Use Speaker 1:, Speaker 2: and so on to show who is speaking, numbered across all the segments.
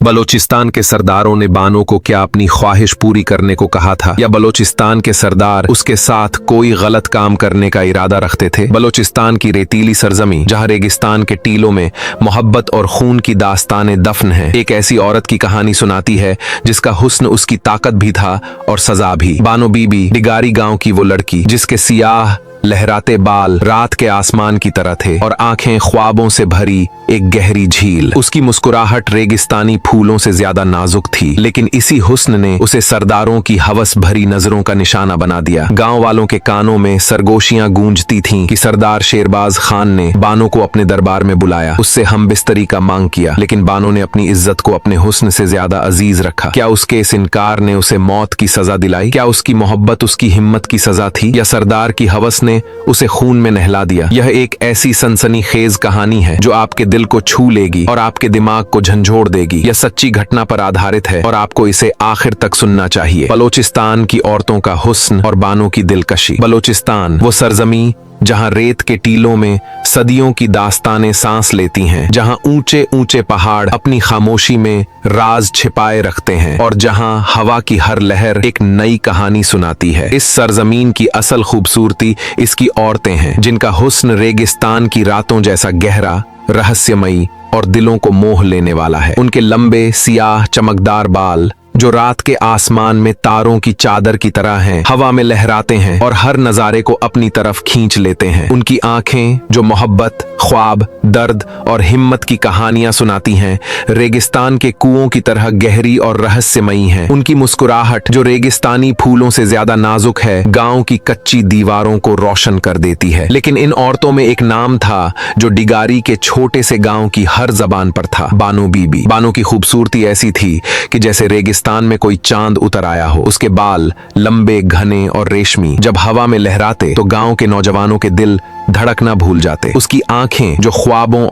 Speaker 1: बलोचिस्तान के सरदारों ने बानो को क्या अपनी ख्वाहिश पूरी करने को कहा था, या बलोचिस्तान के सरदार उसके साथ कोई गलत काम करने का इरादा रखते थे? बलोचिस्तान की रेतीली सरजमी जहां रेगिस्तान के टीलों में मोहब्बत और खून की दास्तानें दफन हैं, एक ऐसी औरत की कहानी सुनाती है जिसका हुस्न उसकी ताकत भी था और सजा भी। बानो बीबी, डिगारी गांव की वो लड़की जिसके सियाह लहराते बाल रात के आसमान की तरह थे और आंखें ख्वाबों से भरी एक गहरी झील। उसकी मुस्कुराहट रेगिस्तानी फूलों से ज्यादा नाजुक थी, लेकिन इसी हुस्न ने उसे सरदारों की हवस भरी नजरों का निशाना बना दिया। गांव वालों के कानों में सरगोशियां गूंजती थीं कि सरदार शेरबाज खान ने बानो को अपने दरबार में बुलाया, उससे हम बिस्तरी का मांग किया, लेकिन बानो ने अपनी इज्जत को अपने हुस्न से ज्यादा अजीज रखा। क्या उसके इस इनकार ने उसे मौत की सजा दिलाई? क्या उसकी मोहब्बत उसकी हिम्मत की सजा थी, या सरदार की हवस ने उसे खून में नहला दिया? यह एक ऐसी सनसनीखेज कहानी है जो आपके दिल को छू लेगी और आपके दिमाग को झंझोड़ देगी। यह सच्ची घटना पर आधारित है और आपको इसे आखिर तक सुनना चाहिए। बलोचिस्तान की औरतों का हुस्न और बानो की दिलकशी। बलोचिस्तान वो सरजमी जहां रेत के टीलों में सदियों की दास्तानें सांस लेती हैं, जहां ऊंचे ऊंचे पहाड़ अपनी खामोशी में राज छिपाए रखते हैं और जहां हवा की हर लहर एक नई कहानी सुनाती है। इस सरजमीन की असल खूबसूरती इसकी औरतें हैं, जिनका हुस्न रेगिस्तान की रातों जैसा गहरा, रहस्यमयी और दिलों को मोह लेने वाला है। उनके लंबे सियाह चमकदार बाल जो रात के आसमान में तारों की चादर की तरह हैं, हवा में लहराते हैं और हर नजारे को अपनी तरफ खींच लेते हैं। उनकी आंखें जो मोहब्बत, ख्वाब, दर्द और हिम्मत की कहानियां सुनाती हैं, रेगिस्तान के कुओं की तरह गहरी और रहस्यमयी हैं। उनकी मुस्कुराहट जो रेगिस्तानी फूलों से ज्यादा नाजुक है, गांव की कच्ची दीवारों को रोशन कर देती है। लेकिन इन औरतों में एक नाम था जो डिगारी के छोटे से गांव की हर जबान पर था, बानो बीबी। बानो की खूबसूरती ऐसी थी कि जैसे रेगिस्तान में कोई चांद उतर आया हो। उसके बाल लंबे, घने और रेशमी जब हवा में लहराते तो गांव के नौजवानों के दिल धड़कना भूल जाते। उसकी आंखें जो ख्वाबों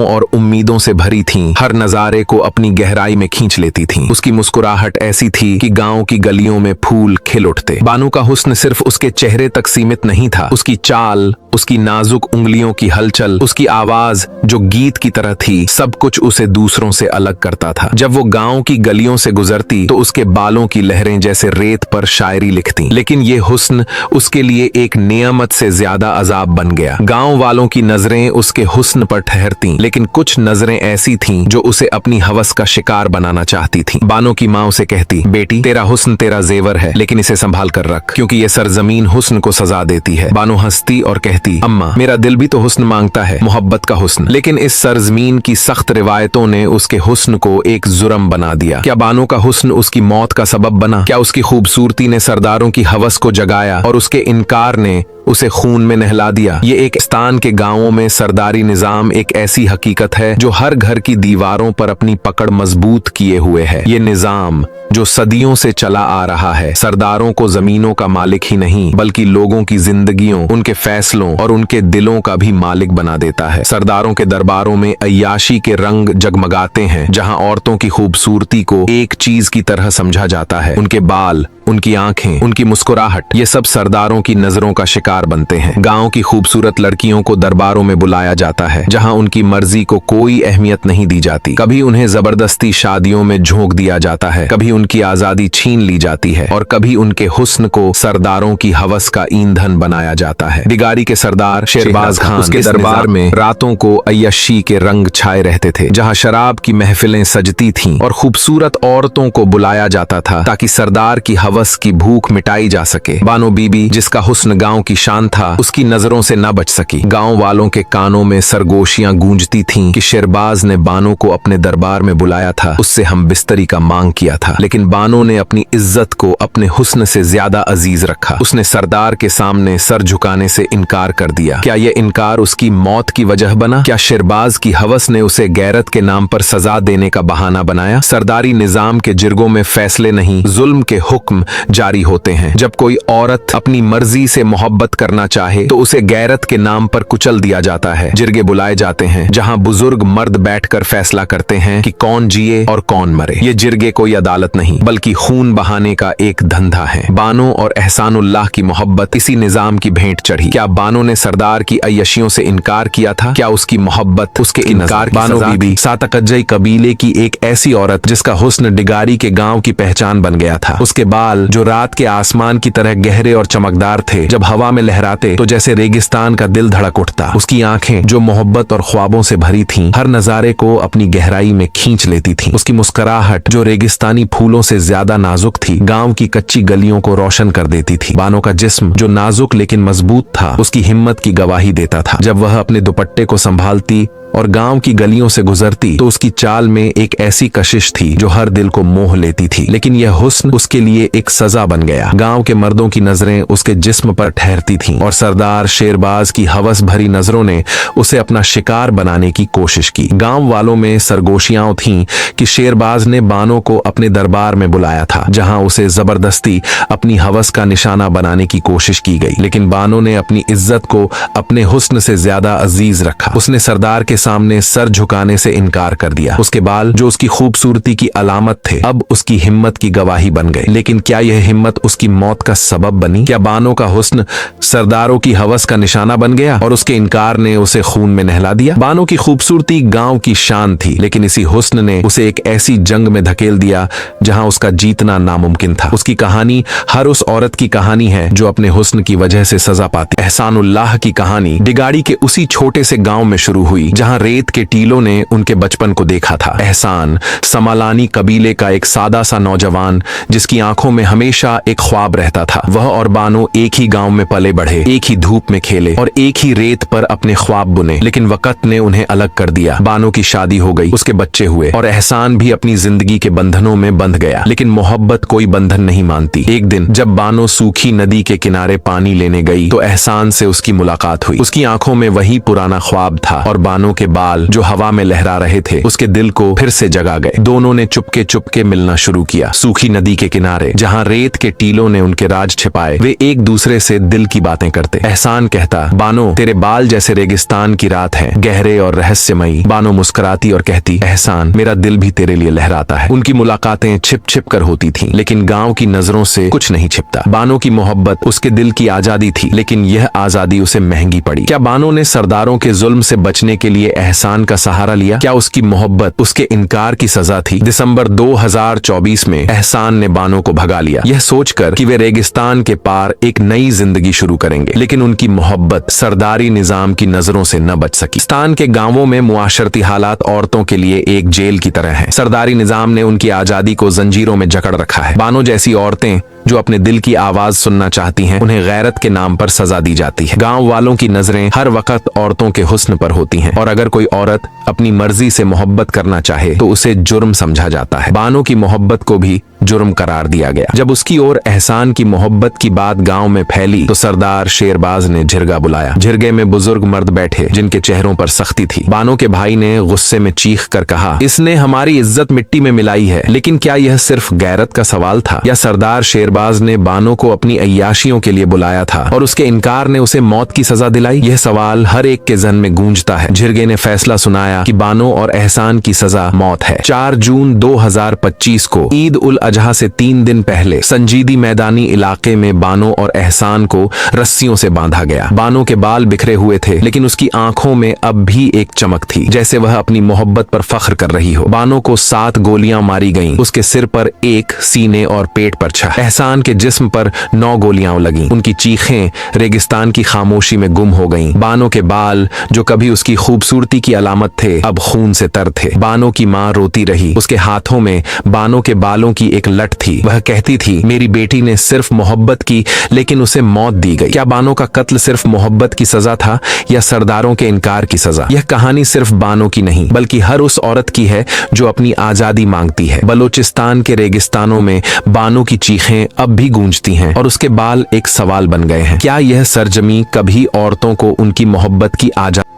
Speaker 1: और उम्मीदों से भरी थीं, हर नजारे को अपनी गहराई में खींच लेती थीं। उसकी मुस्कुराहट ऐसी थी कि गांव की गलियों में फूल खिल उठते। बानो का हुस्न सिर्फ उसके चेहरे तक सीमित नहीं था। उसकी चाल, उसकी नाजुक उंगलियों की हलचल, उसकी आवाज जो गीत की तरह थी, सब कुछ उसे दूसरों से अलग करता था। जब वो गांव की गलियों से गुजरती तो उसके बालों की लहरें जैसे रेत पर शायरी लिखती। लेकिन ये हुस्न उसके लिए एक नियामत से ज्यादा अजाब बन गया। गांव वालों की नजरें उसके हुस्न पर ठहरती, लेकिन कुछ नजरें ऐसी थीं जो उसे अपनी हवस का शिकार बनाना चाहती थीं। बानो की माँ उसे कहती, बेटी तेरा हुस्न तेरा जेवर है, लेकिन इसे संभाल कर रख, क्योंकि ये सरजमीन हुस्न को सजा देती है। बानो हंसती और कहती, अम्मा मेरा दिल भी तो हुस्न मांगता है, मोहब्बत का हुस्न। लेकिन इस सरजमीन की सख्त रिवायतों ने उसके हुस्न को एक जुर्म बना दिया। क्या बानो का हुस्न उसकी मौत का सबब बना? क्या उसकी खूबसूरती ने सरदारों की हवस को जगाया और उसके इनकार ने उसे खून में नहला दिया? ये एक स्थान के गांवों में सरदारी निजाम एक ऐसी हकीकत है जो हर घर की दीवारों पर अपनी पकड़ मजबूत किए हुए है। ये निजाम जो सदियों से चला आ रहा है, सरदारों को जमीनों का मालिक ही नहीं बल्कि लोगों की जिंदगियों, उनके फैसलों और उनके दिलों का भी मालिक बना देता है। सरदारों के दरबारों में अय्याशी के रंग जगमगाते हैं, जहां औरतों की खूबसूरती को एक चीज की तरह समझा जाता है। उनके बाल, उनकी आंखें, उनकी मुस्कुराहट, ये सब सरदारों की नजरों का शिकार बनते हैं। गांव की खूबसूरत लड़कियों को दरबारों में बुलाया जाता है, जहां उनकी मर्जी को कोई अहमियत नहीं दी जाती। कभी उन्हें जबरदस्ती शादियों में झोंक दिया जाता है, कभी उनकी आजादी छीन ली जाती है और कभी उनके हुस्न को सरदारों की हवस का ईंधन बनाया जाता है। डिगारी के सरदार शेरबाज खान, उसके दरबार में रातों को अय्याशी के रंग छाए रहते थे, जहां शराब की महफिलें सजती थीं और खूबसूरत औरतों को बुलाया जाता था ताकि सरदार की हवस की भूख मिटाई जा सके। बानो बीबी, जिसका हुस्न गांव की शान था, उसकी नजरों से न बच सकी। गांव वालों के कानों में सरगोशियां गूंजती थीं कि शेरबाज ने बानो को अपने दरबार में बुलाया था, उससे हम बिस्तरी का मांग किया था। लेकिन बानो ने अपनी इज्जत को अपने हुस्न से ज्यादा अजीज रखा। उसने सरदार के सामने सर झुकाने से इनकार कर दिया। क्या यह इनकार उसकी मौत की वजह बना? क्या शेरबाज की हवस ने उसे गैरत के नाम पर सजा देने का बहाना बनाया? सरदारी निजाम के जिरगों में फैसले नहीं, जुल्म के हुक्म जारी होते हैं। जब कोई औरत अपनी मर्जी से मोहब्बत गलत करना चाहे तो उसे गैरत के नाम पर कुचल दिया जाता है। जिरगे बुलाए जाते हैं जहां बुजुर्ग मर्द बैठकर फैसला करते हैं कि कौन जिए और कौन मरे। ये जिरगे कोई अदालत नहीं बल्कि खून बहाने का एक धंधा है। बानो और एहसानुल्लाह की मोहब्बत इसी निजाम की भेंट चढ़ी। क्या बानो ने सरदार की अय्यशियों से इनकार किया था? क्या उसकी मोहब्बत उसके इनकार की बानो बीबी सातकज्जई कबीले की एक ऐसी औरत जिसका हुस्न डिगारी के गांव की पहचान बन गया था। उसके बाल जो रात के आसमान की तरह गहरे और चमकदार थे, जब हवा में लहराते तो जैसे रेगिस्तान का दिल धड़क उठता। उसकी आंखें जो मोहब्बत और ख्वाबों से भरी थीं, हर नजारे को अपनी गहराई में खींच लेती थीं। उसकी मुस्कुराहट जो रेगिस्तानी फूलों से ज्यादा नाजुक थी, गांव की कच्ची गलियों को रोशन कर देती थी। बानो का जिस्म जो नाजुक लेकिन मजबूत था, उसकी हिम्मत की गवाही देता था। जब वह अपने दुपट्टे को संभालती और गांव की गलियों से गुजरती तो उसकी चाल में एक ऐसी कशिश थी जो हर दिल को मोह लेती थी। लेकिन यह हुस्न उसके लिए एक सजा बन गया। गांव के मर्दों की नजरें उसके जिस्म पर ठहरती थीं और सरदार शेरबाज की हवस भरी नजरों ने उसे अपना शिकार बनाने की कोशिश की। गांव वालों में सरगोशियां थीं कि शेरबाज ने बानो को अपने दरबार में बुलाया था, जहां उसे जबरदस्ती अपनी हवस का निशाना बनाने की कोशिश की गई। लेकिन बानो ने अपनी इज्जत को अपने हुस्न से ज्यादा अजीज रखा। उसने सरदार के सामने सर झुकाने से इनकार कर दिया। उसके बाल जो उसकी खूबसूरती की अलामत थे, अब उसकी हिम्मत की गवाही बन गए। लेकिन क्या यह हिम्मत उसकी मौत का सबब बनी? क्या बानो का हुस्न सरदारों की हवस का निशाना बन गया और उसके इनकार ने उसे खून में नहला दिया? बानो की खूबसूरती गांव की शान थी, लेकिन इसी हुस्न ने उसे एक ऐसी जंग में धकेल दिया जहां उसका जीतना नामुमकिन था। उसकी कहानी हर उस औरत की कहानी है जो अपने हुस्न की वजह से सजा पाती। एहसानुल्लाह की कहानी डिगाड़ी के उसी छोटे से गांव में शुरू हुई जहां रेत के टीलों ने उनके बचपन को देखा था। एहसान समालानी कबीले का एक सादा सा नौजवान जिसकी आंखों में हमेशा एक ख्वाब रहता था। वह और बानो एक ही गांव में पले बढ़े, एक ही धूप में खेले और एक ही रेत पर अपने ख्वाब बुने। लेकिन वक्त ने उन्हें अलग कर दिया। बानो की शादी हो गई, उसके बच्चे हुए और एहसान भी अपनी जिंदगी के बंधनों में बंध गया। लेकिन मोहब्बत कोई बंधन नहीं मानती। एक दिन जब बानो सूखी नदी के किनारे पानी लेने गई तो एहसान से उसकी मुलाकात हुई। उसकी आंखों में वही पुराना ख्वाब था और बानो के बाल जो हवा में लहरा रहे थे उसके दिल को फिर से जगा गए। दोनों ने चुपके चुपके मिलना शुरू किया। सूखी नदी के किनारे जहां रेत के टीलों ने उनके राज छिपाए, वे एक दूसरे से दिल की बातें करते। एहसान कहता, बानो तेरे बाल जैसे रेगिस्तान की रात है, गहरे और रहस्यमयी। बानो मुस्कुराती और कहती, एहसान मेरा दिल भी तेरे लिए लहराता है। उनकी मुलाकातें छिप छिप कर होती थीं, लेकिन गांव की नजरों से कुछ नहीं छिपता। बानो की मोहब्बत उसके दिल की आजादी थी, लेकिन यह आजादी उसे महंगी पड़ी। क्या बानो ने सरदारों के जुल्म से बचने के लिए एहसान का सहारा लिया? क्या उसकी मोहब्बत उसके इनकार की सजा थी? दिसंबर 2024 में एहसान ने बानो को भगा लिया, यह सोचकर कि वे रेगिस्तान के पार एक नई जिंदगी शुरू करेंगे। लेकिन उनकी मोहब्बत सरदारी निजाम की नजरों से न बच सकी। पाकिस्तान के गांवों में मुआशरती हालात औरतों के लिए एक जेल की तरह है। सरदारी निजाम ने उनकी आजादी को जंजीरों में जकड़ रखा है। बानो जैसी औरतें जो अपने दिल की आवाज सुनना चाहती हैं, उन्हें गैरत के नाम पर सजा दी जाती है। गांव वालों की नजरें हर वक्त औरतों के हुस्न पर होती हैं और अगर कोई औरत अपनी मर्जी से मोहब्बत करना चाहे तो उसे जुर्म समझा जाता है। बानो की मोहब्बत को भी जुर्म करार दिया गया। जब उसकी ओर एहसान की मोहब्बत की बात गांव में फैली तो सरदार शेरबाज ने झिरगा बुलाया। झिरगे में बुजुर्ग मर्द बैठे जिनके चेहरों पर सख्ती थी। बानो के भाई ने गुस्से में चीख कर कहा, इसने हमारी इज्जत मिट्टी में मिलाई है। लेकिन क्या यह सिर्फ गैरत का सवाल था या सरदार शेरबाज ने बानो को अपनी अय्याशियों के लिए बुलाया था और उसके इनकार ने उसे मौत की सजा दिलाई? यह सवाल हर एक के जहन में गूंजता है। झिरगे ने फैसला सुनाया कि बानो और एहसान की सजा मौत है। 4 जून 2025 को ईद उल अजहा से 3 दिन पहले संजीदी मैदानी इलाके में बानो और एहसान को रस्सियों से बांधा गया। बानो के बाल बिखरे हुए थे, लेकिन उसकी आंखों में अब भी एक चमक थी, जैसे वह अपनी मोहब्बत पर फख्र कर रही हो। बानो को 7 गोलियां मारी गईं, उसके सिर पर 1, सीने और पेट पर 6। एहसान के जिस्म पर 9 गोलियां लगीं। उनकी चीखें रेगिस्तान की खामोशी में गुम हो गईं। बानो के बाल जो कभी उसकी खूबसूरती की अलामत थे, अब खून से तर थे। बानो की माँ रोती रही। उसके हाथों में बानो के बालों की एक लट थी। वह कहती थी, मेरी बेटी ने सिर्फ मोहब्बत की, लेकिन उसे मौत दी गई। क्या बानो का कत्ल सिर्फ मोहब्बत की सजा था या सरदारों के इनकार की सजा? यह कहानी सिर्फ बानो की नहीं, बल्कि हर उस औरत की है जो अपनी आजादी मांगती है। बलोचिस्तान के रेगिस्तानों में बानो की चीखें अब भी गूंजती हैं और उसके बाल एक सवाल बन गए हैं। क्या यह सरजमी कभी औरतों को उनकी मोहब्बत की आजादी